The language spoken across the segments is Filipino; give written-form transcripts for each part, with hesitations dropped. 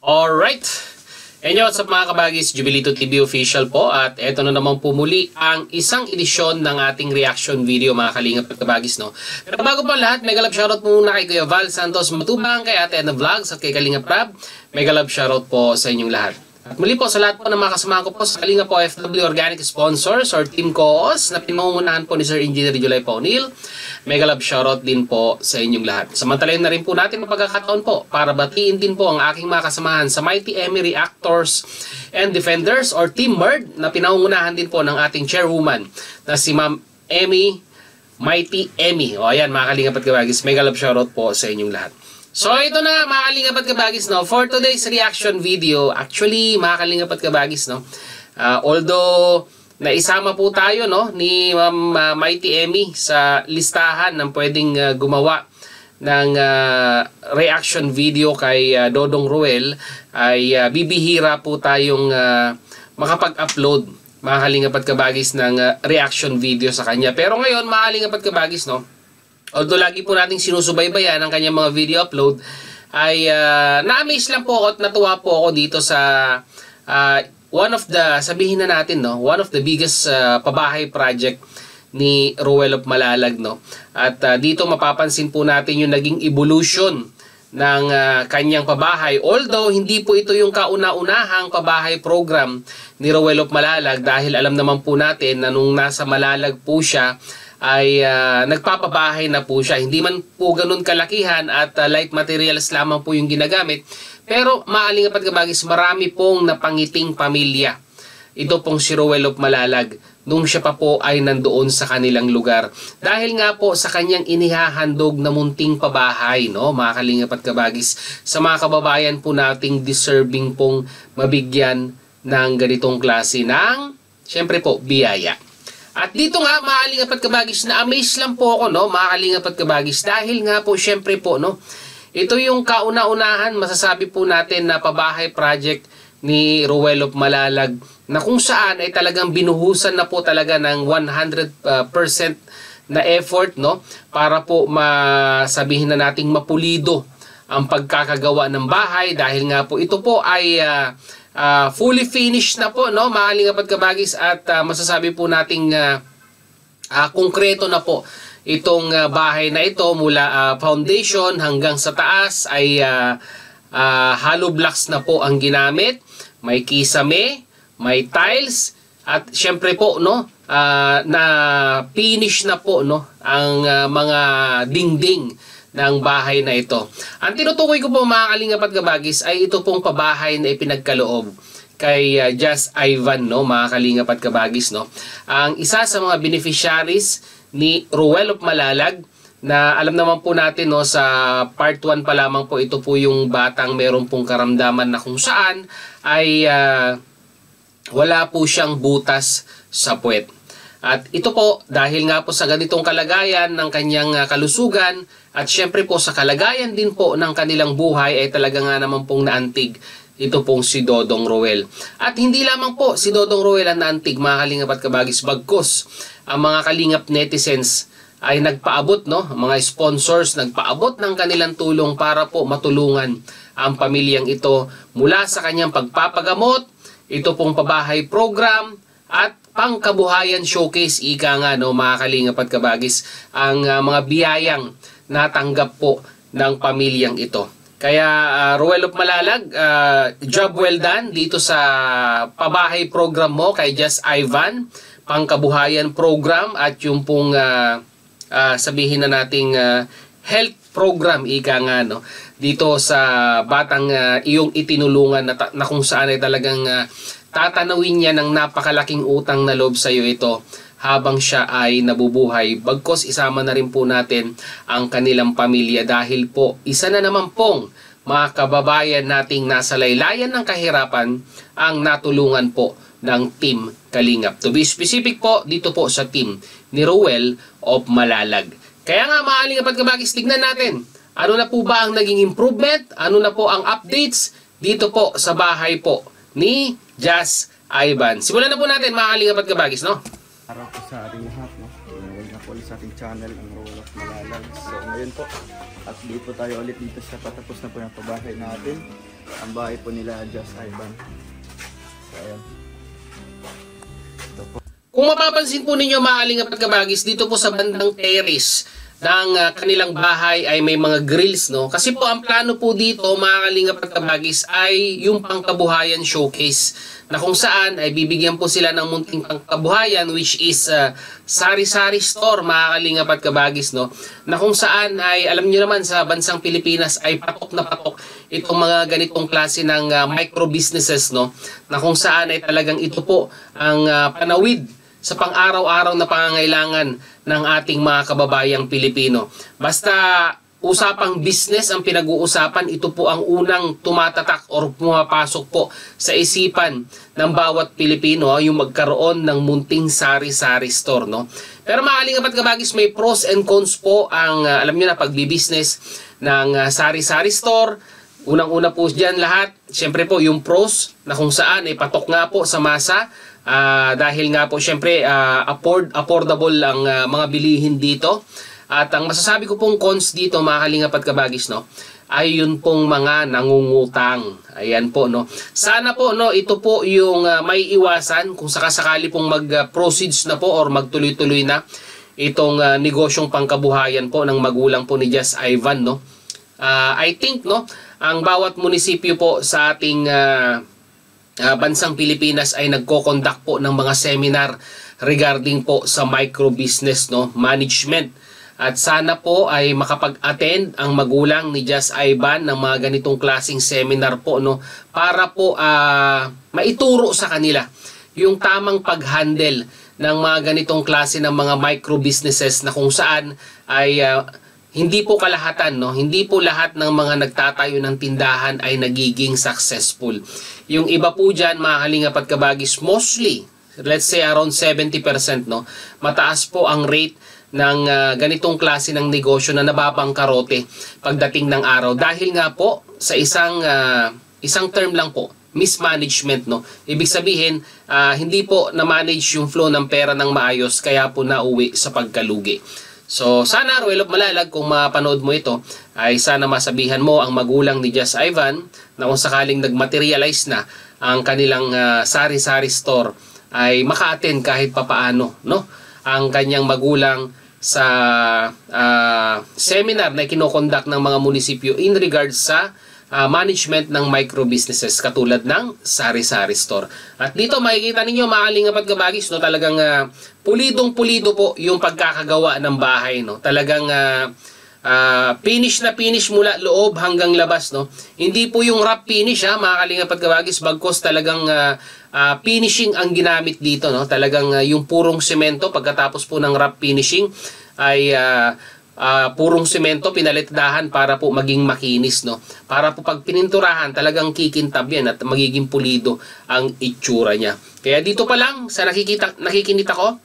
Alright! What's up mga kabagis? Jubilito TV official po at eto na naman po muli ang isang edisyon ng ating reaction video mga kalingap at kabagis, no? Pero bago pa lahat, mega love shoutout muna kay Kuya Val Santos Matubang, kay Ate Edna Vlogs at kay Kalingap Rab. Mega love shoutout po sa inyong lahat. At muli po sa lahat po ng mga kasama ko po sa Kalingap po FW Organic Sponsors or Team Coos na pinangungunahan po ni Sir Engineer Julay Paunil. Mega love shoutout din po sa inyong lahat. Samantalayin na rin po natin ang pagkakataon po para batiin din po ang aking mga kasamahan sa Mighty Emmy Reactors and Defenders or Team MERD na pinangungunahan din po ng ating chairwoman na si Ma'am Emmy, Mighty Emmy. O ayan mga kalingap at kabagis, mega love shoutout po sa inyong lahat. So ito na mga kalingap at kabagis, no, for today's reaction video, actually mga kalingap at kabagis, no, although naisama po tayo, no, ni Ma'am Mighty Emmy sa listahan ng pwedeng gumawa ng reaction video kay Dodong Roel, ay bibihira po tayong makapag-upload mga kalingap at kabagis ng reaction video sa kanya. Pero ngayon mga kalingap at kabagis, no, although lagi po nating sinusubaybayan ang kanyang mga video upload, ay na-amaze lang po ako at natuwa po ako dito sa one of the, sabihin na natin, no, one of the biggest pabahay project ni Roel of Malalag, no. At dito mapapansin po natin yung naging evolution ng kanyang pabahay. Although hindi po ito yung kauna-unahang pabahay program ni Roel of Malalag, dahil alam naman po natin na nung nasa Malalag po siya ay nagpapabahay na po siya. Hindi man po ganun kalakihan at light materials lamang po yung ginagamit. Pero maaling at kabagis, marami pong napangiting pamilya ito pong si Roel of Malalag nung siya pa po ay nandoon sa kanilang lugar. Dahil nga po sa kanyang inihahandog na munting pabahay, no, mga kalingap at kabagis, sa mga kababayan po nating deserving pong mabigyan ng ganitong klase ng, syempre po, biyaya. At dito nga, mga kalingap at kabagis, na-amaze lang po ako, no, mga kalingap at kabagis, dahil nga po, syempre po, no, ito yung kauna-unahan, masasabi po natin na pabahay project ni Roel of Malalag, na kung saan ay talagang binuhusan na po talaga ng 100% na effort, no, para po masabihin na nating mapulido ang pagkakagawa ng bahay, dahil nga po ito po ay fully finished na po, no, mga kalingap at kabagis, at masasabi po nating konkreto na po itong bahay na ito mula foundation hanggang sa taas ay hollow blocks na po ang ginamit. May kisame, may tiles, at syempre po, no, na finish na po, no, ang mga dingding ng bahay na ito. Ang tinutukoy ko po mga kalingap at kabagis ay ito pong pabahay na ipinagkaloob kay Just Ivan, no, mga kalingap at kabagis, no. Ang isa sa mga beneficiaries ni Roel of Malalag, na alam naman po natin, no, sa part 1 pa lamang po, ito po yung batang meron pong karamdaman na kung saan ay wala po siyang butas sa puwet. At ito po, dahil nga po sa ganitong kalagayan ng kanyang kalusugan, at syempre po sa kalagayan din po ng kanilang buhay, ay talaga nga naman pong naantig ito pong si Dodong Roel. At hindi lamang po si Dodong Roel ang naantig, mga kalingap at kabagis, bagkus ang mga kalingap netizens ay nagpaabot, no, mga sponsors nagpaabot ng kanilang tulong para po matulungan ang pamilyang ito mula sa kanyang pagpapagamot, ito pong pabahay program, at pangkabuhayan showcase, ika nga, no, mga kalingap at kabagis, ang mga biyayang natanggap po ng pamilyang ito. Kaya Roel of Malalag, job well done dito sa pabahay program mo kay Just Ivan, pangkabuhayan program, at yung pong sabihin na nating health program, ika nga, no, dito sa batang iyong itinulungan na kung saan ay talagang tatanawin niya ng napakalaking utang na loob sa iyo ito habang siya ay nabubuhay. Bagkos isama na rin po natin ang kanilang pamilya, dahil po isa na naman pong mga kababayan nating nasa laylayan ng kahirapan ang natulungan po ng Team Kalingap. To be specific po, dito po sa team ni Roel of Malalag. Kaya nga mga kalingap at kabagis, tignan natin ano na po ba ang naging improvement, ano na po ang updates dito po sa bahay po ni Just Ivan. Simulan na po natin mga kalingap at kabagis, no? Araw po sa ating lahat, no? Welcome na po ulit sa ating channel, ang Roel of Malalag. So ngayon po, update po tayo ulit dito sa patapos na po yung pabahay natin. ang bahay po nila Just Ivan. So, ayan. Ito po. Kung mapapansin po ninyo mga kalingap at kabagis, dito po sa bandang terrace ng kanilang bahay ay may mga grills, no? Kasi po ang plano po dito mga kalingap at kabagis ay yung pangkabuhayan showcase na kung saan ay bibigyan po sila ng munting pangkabuhayan, which is sari-sari store mga kalingap at kabagis, no? Na kung saan ay alam niyo naman sa bansang Pilipinas ay patok na patok itong mga ganitong klase ng micro businesses, no? Na kung saan ay talagang ito po ang panawid sa pang-araw-araw na pangangailangan ng ating mga kababayang Pilipino. Basta usapang business ang pinag-uusapan, ito po ang unang tumatatak or pumapasok po sa isipan ng bawat Pilipino, yung magkaroon ng munting sari-sari store, no? Pero mga kalingap at kabagis, may pros and cons po ang alam niyo na pagbi-business ng sari-sari store. Unang-una po diyan lahat, syempre po yung pros na kung saan ay patok nga po sa masa. Dahil nga po syempre affordable ang mga bilihin dito. At ang masasabi ko pong cons dito mga kalingap at kabagis, no, ay yun pong mga nangungutang. Ayan po, no. Sana po, no, ito po yung may iwasan kung sakasakali pong mag-proceeds na po or magtuloy-tuloy na itong negosyong pangkabuhayan po ng magulang po ni Just Ivan, no. I think, no, ang bawat munisipyo po sa ating bansang Pilipinas ay nagko-conduct po ng mga seminar regarding po sa micro business, no, management. At sana po ay makapag-attend ang magulang ni Just Ivan ng mga ganitong klaseng seminar po, no, para po maituro sa kanila yung tamang pag-handle ng mga ganitong klase ng mga micro businesses na kung saan ay hindi po kalahatan, no? Hindi po lahat ng mga nagtatayo ng tindahan ay nagiging successful. Yung iba po dyan, mga kalingap at kabagis, mostly, let's say around 70%, no? Mataas po ang rate ng ganitong klase ng negosyo na nababangkarote pagdating ng araw. Dahil nga po, sa isang term lang po, mismanagement, no? Ibig sabihin, hindi po na-manage yung flow ng pera ng maayos, kaya po nauwi sa pagkalugi. So, sana, Ruel of Malalag, kung mapanood mo ito, ay sana masabihan mo ang magulang ni Just Ivan na kung sakaling nagmaterialize na ang kanilang sari-sari store, ay maka-attend kahit papaano, no? Ang kanyang magulang sa seminar na kinokonduct ng mga munisipyo in regards sa management ng micro businesses katulad ng sari-sari store. At dito makikita ninyo mga kalingap at kabagis, no, talagang pulidong-pulido po yung pagkakagawa ng bahay, no. Talagang finish na finish mula loob hanggang labas, no. Hindi po yung wrap finish mga kalingap at kabagis, bagkos talagang finishing ang ginamit dito, no. Talagang yung purong semento pagkatapos po ng wrap finishing ay purong semento pinalitdahan para po maging makinis, no. Para po pag pininturahan talagang kikintab yan at magiging pulido ang itsura niya. Kaya dito pa lang sa nakikinit ako,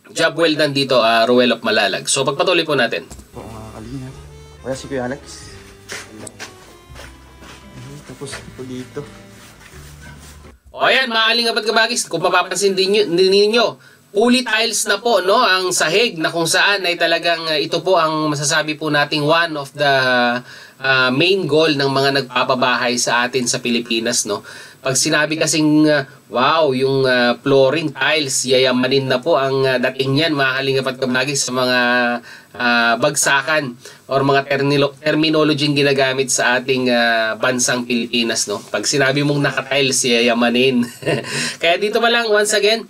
job well done dito, Ruel of Malalag. So pagpatuloy po natin. Po mga kalingap. Kaya si Kuya Alex. Tapos po dito. O ayan mga kalingap at kabagis, kung mapapansin din ninyo, fully tiles na po, no, ang sahig na kung saan ay talagang ito po ang masasabi po nating one of the main goal ng mga nagpapabahay sa atin sa Pilipinas, no. Pag sinabi kasing wow, yung flooring tiles, yayamanin na po ang dating niyan mga kalingap at kabagis sa mga bagsakan or mga terminology ginagamit sa ating bansang Pilipinas, no. Pag sinabi mong naka-tiles, yayamanin. Kaya dito pa lang once again,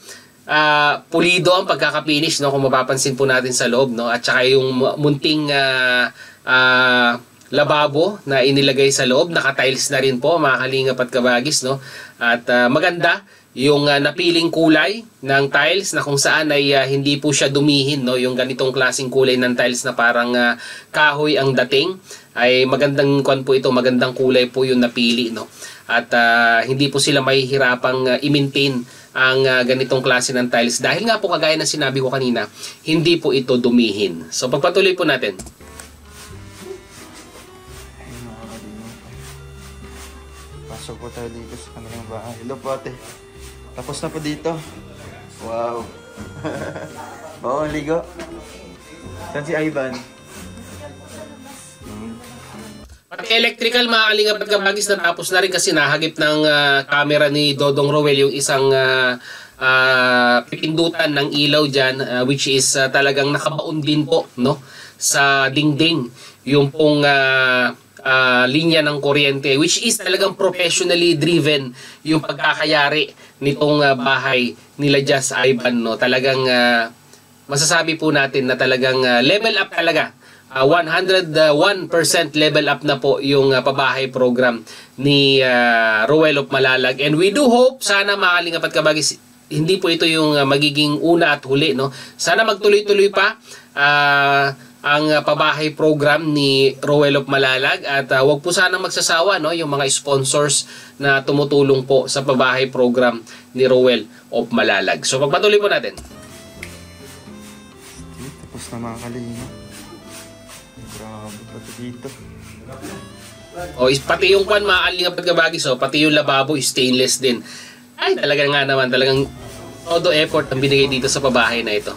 pulido ang pagkakapinish, no, kung mapapansin po natin sa loob, no, at saka yung munting lababo na inilagay sa loob, naka-tiles na rin po mga kalingap at kabagis, no. At maganda yung napiling kulay ng tiles na kung saan ay hindi po siya dumihin, no. Yung ganitong klaseng kulay ng tiles na parang kahoy ang dating, ay magandang po ito, magandang kulay po yung napili, no. At hindi po sila mahihirapang i-maintain ang ganitong klase ng tiles dahil nga po kagaya ng sinabi ko kanina, hindi po ito dumihin. So pagpatuloy po natin. Pasok po tayo dito sa kanilang bahay. Hello po ate. Tapos na po dito. Wow. Oo, ligo. Saan si Ivan? Pati electrical mga kalingap at kabagis, natapos na rin kasi nahagip ng camera ni Dodong Roel yung isang pipindutan ng ilaw dyan, which is talagang nakabaon din po, no, sa dingding yung pong linya ng kuryente, which is talagang professionally driven yung pagkakayari nitong bahay nila Just Ivan, no. Talagang masasabi po natin na talagang level up talaga. 101% level up na po yung pabahay program ni Roel of Malalag. And we do hope, sana mga kalingap at kabagis, hindi po ito yung magiging una at huli, no? Sana magtuloy-tuloy pa ang pabahay program ni Roel of Malalag at wag po sana magsasawa, no, yung mga sponsors na tumutulong po sa pabahay program ni Roel of Malalag. So pagpatuloy po natin. Tapos na mga kalingap. Grabe pati dito. Pati yung kwan mga kalingap at kabagis, pati yung lababo stainless din. Ay, talaga nga naman, talagang todo effort ang binigay dito sa pabahay na ito.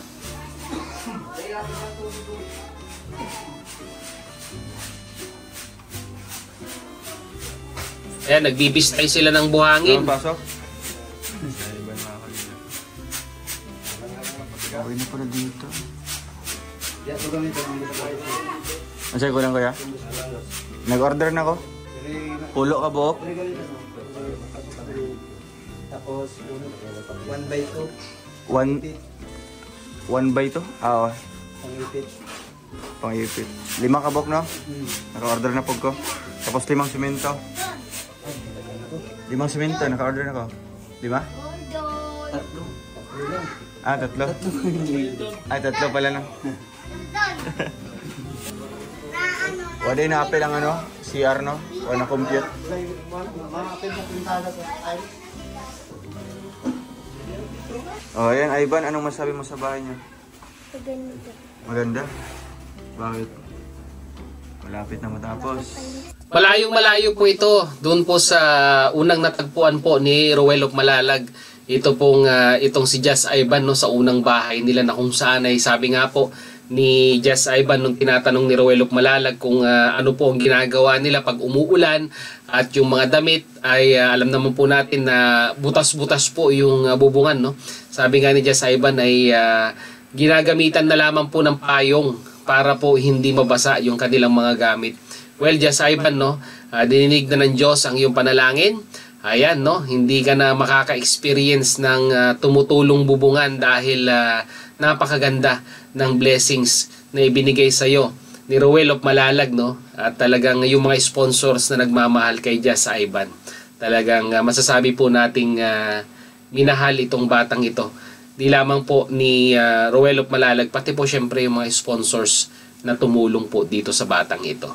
Ayan, nagbibistay sila ng buhangin. Pasok. Okay na pala dito. Masay ko lang kuya? Nag-order na ko? Pulo ka buhok? Tapos, 1 by 2. 1 by 2? Oo. Pangipit. Pangipit. 5 kabok, no? Naka-order na po ko. Tapos 5 simento. 5 simento, naka-order na ko. 5? Tatlo. Tatlo lang. Ah, 3? Ay, 3 pala lang. Wala yung na-appel ang ano? CR, no? O na-compute. Mga na pintada sa ay. Oh, ayan, Ivan, anong masabi mo sa bahay niyo? Maganda. Maganda? Bakit? Malapit na matapos. Malayong-malayo po ito. Doon po sa unang natagpuan po ni Roel of Malalag. Ito pong itong si Just Ivan, no, sa unang bahay nila na kung saan ay sabi nga po ni Just Ivan nung tinatanong ni Roel of Malalag kung ano po ang ginagawa nila pag umuulan at yung mga damit ay alam naman po natin na butas-butas po yung bubungan, no. Sabi nga ni Just Ivan ay ginagamitan na lamang po ng payong para po hindi mabasa yung kanilang mga gamit. Well, Just Ivan, no, dininig na ng Diyos ang iyong panalangin. Ayan, no, hindi ka na makaka-experience ng tumutulong bubungan dahil napakaganda ng blessings na ibinigay sa iyo ni Roel of Malalag, no. At talagang yung mga sponsors na nagmamahal kay Just Ivan. Talagang masasabi po nating minahal itong batang ito. Di lamang po ni Roel of Malalag, pati po syempre yung mga sponsors na tumulong po dito sa batang ito.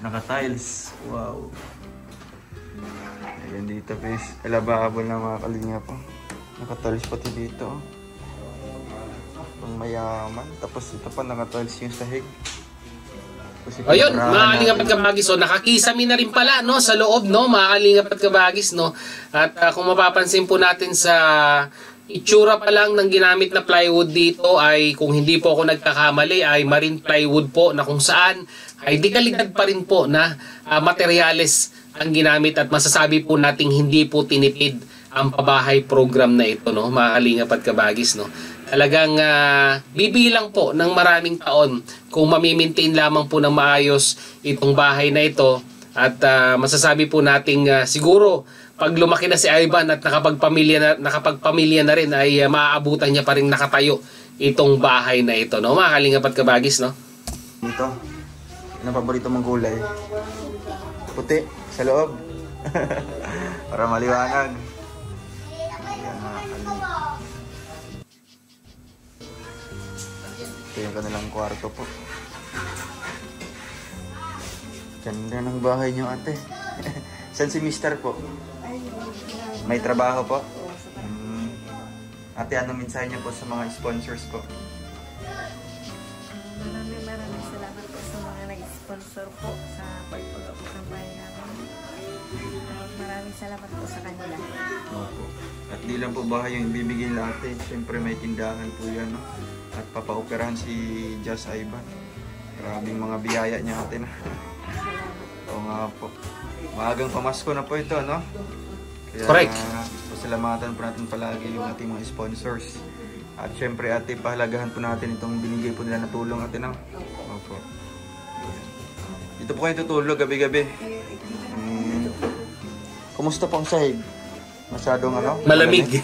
Naka-tiles. Wow. Ayan dito, guys. Alababol na mga kalinga po. Naka-tiles pati dito. Pang mayaman. Tapos ito pa, naka-tiles yung sahig. Ayun, mga kalingap at kabagis, so nakakisami na rin pala, no, sa loob, no, mga kalingap at kabagis, no. At kung mapapansin po natin sa itsura pa lang ng ginamit na plywood dito ay, kung hindi po ako nagkakamali, ay marine plywood po na kung saan ay di kalidad pa rin po na materyales ang ginamit at masasabi po nating hindi po tinipid ang pabahay program na ito, no, mga kalingap at kabagis, no. Talagang bibilang po ng maraming taon kung mamimaintain lamang po ng maayos itong bahay na ito at masasabi po nating siguro pag lumaki na si Ivan at nakapagpamilya na rin ay maaabutan niya pa rin nakatayo itong bahay na ito, no, mga kalingap at kabagis, no. Dito, ano paborito mong kulay? Puti, sa loob. Para maliwanag. Ayan, mga kalingap. Ito yung kanilang kwarto po. Ganda ng bahay niyo, ate. Saan si Mister po? May trabaho po? Ate, ano mensahe niyo po sa mga sponsors po? Maraming salamat po sa mga nag-sponsor po sa pagpag-abot ng bahay namin. Maraming salamat po sa kanila. Opo. At di lang po bahay yung ibibigay nila, ate. Siyempre may tindahan po yan, no? At papaoperahan si Just Ivan. Grabing mga biyaya niya ate na. Oo nga po. Maagang pamasko na po ito, no? Kaya, Correct. pasalamatan po natin palagi yung ating mga sponsors. At syempre ate, pahalagahan po natin itong binigay po nila na tulong ate, no? Opo. Dito po kayo tutulog gabi-gabi. Kumusta po ang sahig? Masyadong ano? Malamig.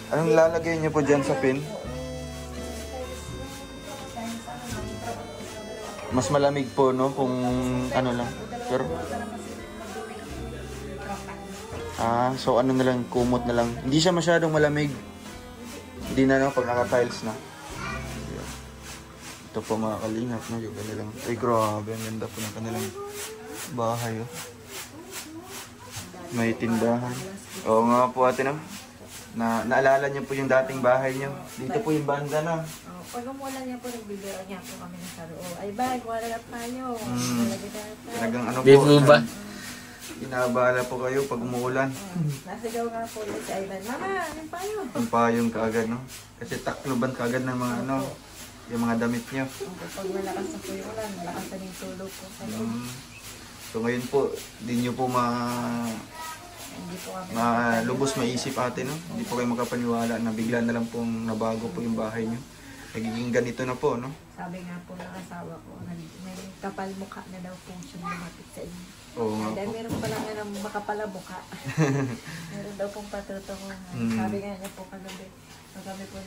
Anong lalagay niyo po dyan sa pin? Mas malamig po, no? Kung ano lang. Pero... so ano na lang, kumot na lang. Hindi siya masyadong malamig. Hindi na, no? Pag naka-tiles na. Ayan. Ito po mga kalingap, no? Yung kanilang... Ay, grabe. Ang ganda po ng kanilang bahay, oh. May tindahan. Oo nga po ate, no? Naalala niyo po yung dating bahay niyo. Dito po yung banda na. Pag umulan niya po, nagbibiro niya po kami ng saro. Ay bag, wala na tayo. Talagang ano Di po. po ba? Inaabala po kayo pag umuulan. Nasigaw nga po ulit si Ivan, Mama, anong payo? Ang payong kaagad, no? Kasi takloban kaagad ng mga ano, yung mga damit niyo. Pag malakas na po yung ulan, malakas na yung tulog ko. So ngayon po, hindi niyo po Hindi po kami lubos maisip ate, no? Hindi po kayo makapaniwala na bigla na lang pong nabago po yung bahay niyo. Nagiging ganito na po, no? Sabi nga po ng asawa ko, may kapal mukha na daw po siya lumapit sa inyo. Oo nga Dahil po. meron pala nga ng makapala mukha. Meron daw pong patutunguhan. Sabi nga niya po kagabi, nung kami po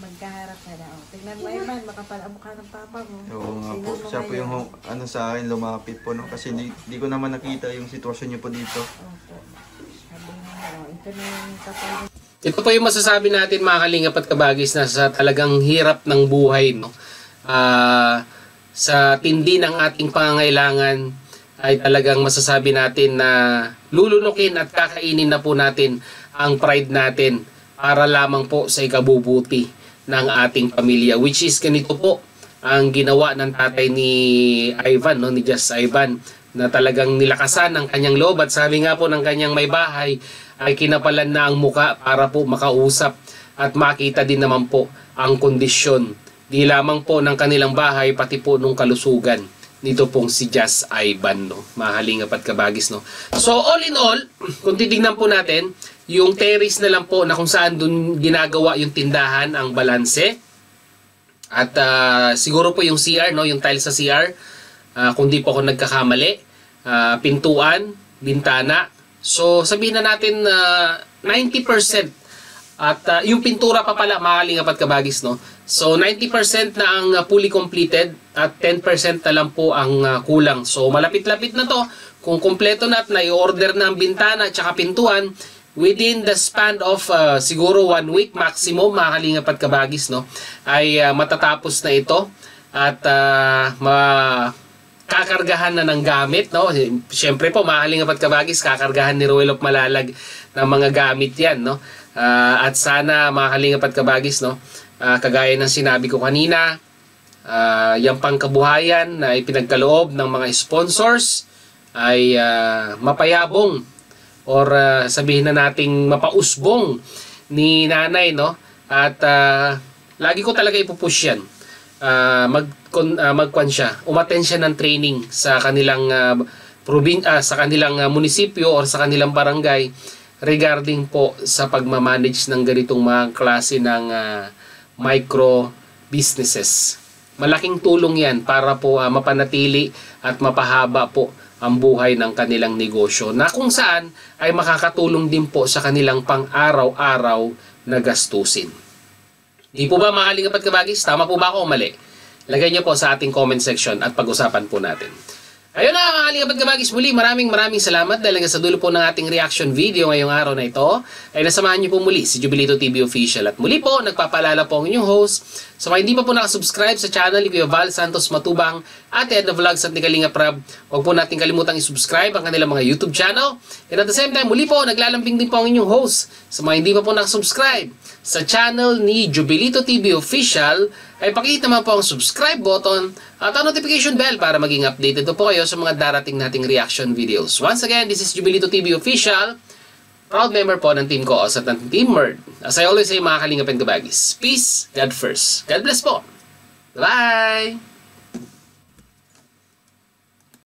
magkaharap na daw. Tignan mo Ivan, makapala mukha ng papa mo. Oo nga po. Tignan mo Siya po ngayon. yung ano sa akin, lumapit po, no? Kasi hindi ko naman nakita yung sitwasyon niyo po dito. Opo. Sabi nga, ito na yung kapal. Ito po yung masasabi natin mga kalingap at kabagis na sa talagang hirap ng buhay, no? Sa tindi ng ating pangangailangan ay talagang masasabi natin na lulunukin at kakainin na po natin ang pride natin para lamang po sa ikabubuti ng ating pamilya, which is ganito po ang ginawa ng tatay ni Ivan, no, ni Just Ivan, na talagang nilakasan ang kanyang loob at sabi nga po ng kanyang may bahay ay kinapalan na ang muka para po makausap at makita din naman po ang kondisyon di lamang po ng kanilang bahay pati po nung kalusugan nito pong si Just Ivan, no, mahalingap at kabagis, no. So all in all, kung titignan po natin yung terrace na lang po na kung saan dun ginagawa yung tindahan, ang balanse at siguro po yung CR, no, yung tile sa CR, kung di po ako nagkakamali, pintuan, bintana. So sabihin na natin 90% at yung pintura pa pala mahalingap at kabagis, no. So 90% na ang fully completed at 10% na lang po ang kulang. So malapit-lapit na to. Kung kompleto na at na-i-order na ang bintana at saka pintuan within the span of siguro 1 week maximum mahalingap at kabagis, no, ay matatapos na ito at kakargahan na ng gamit, no. Siyempre po mahalingap at kabagis, kakargahan ni Ruel of Malalag ng mga gamit yan, no. At sana mahalingap at kabagis, no, kagaya ng sinabi ko kanina, yung pangkabuhayan na ipinagkaloob ng mga sponsors ay mapayabong or sabihin na nating mapausbong ni nanay, no. At lagi ko talaga ipupush yan. Magkwan siya, umattend siya ng training sa kanilang sa kanilang munisipyo or sa kanilang barangay regarding po sa pagmamanage ng ganitong mga klase ng micro businesses. Malaking tulong yan para po mapanatili at mapahaba po ang buhay ng kanilang negosyo na kung saan ay makakatulong din po sa kanilang pang-araw-araw na gastusin. Di po ba mahalingap at kabagis? Tama po ba ako o mali? Lagay niyo po sa ating comment section at pag-usapan po natin. Ayun na, kakalingap at kabagis, muli maraming salamat dahil sa dulo po ng ating reaction video ngayong araw na ito ay nasamahan niyo po muli si Jubilito TV Official. At muli po, nagpapaalala po ang inyong host sa mga hindi pa po nakasubscribe sa channel ni Kuya Val Santos Matubang at Edna Vlogs at ni Kalinga Prab. Huwag po natin kalimutang i-subscribe ang kanilang mga YouTube channel. And at the same time, muli po, naglalambing din po ang inyong host sa mga hindi pa po nakasubscribe sa channel ni Jubilito TV Official ay pakihit naman po ang subscribe button at ang notification bell para maging updated po kayo sa mga darating nating reaction videos. Once again, this is Jubilito TV Official, proud member po ng Team Koos at ng Team Merd. As I always say, mga kalingap and kabagis, peace, God first. God bless po. Bye!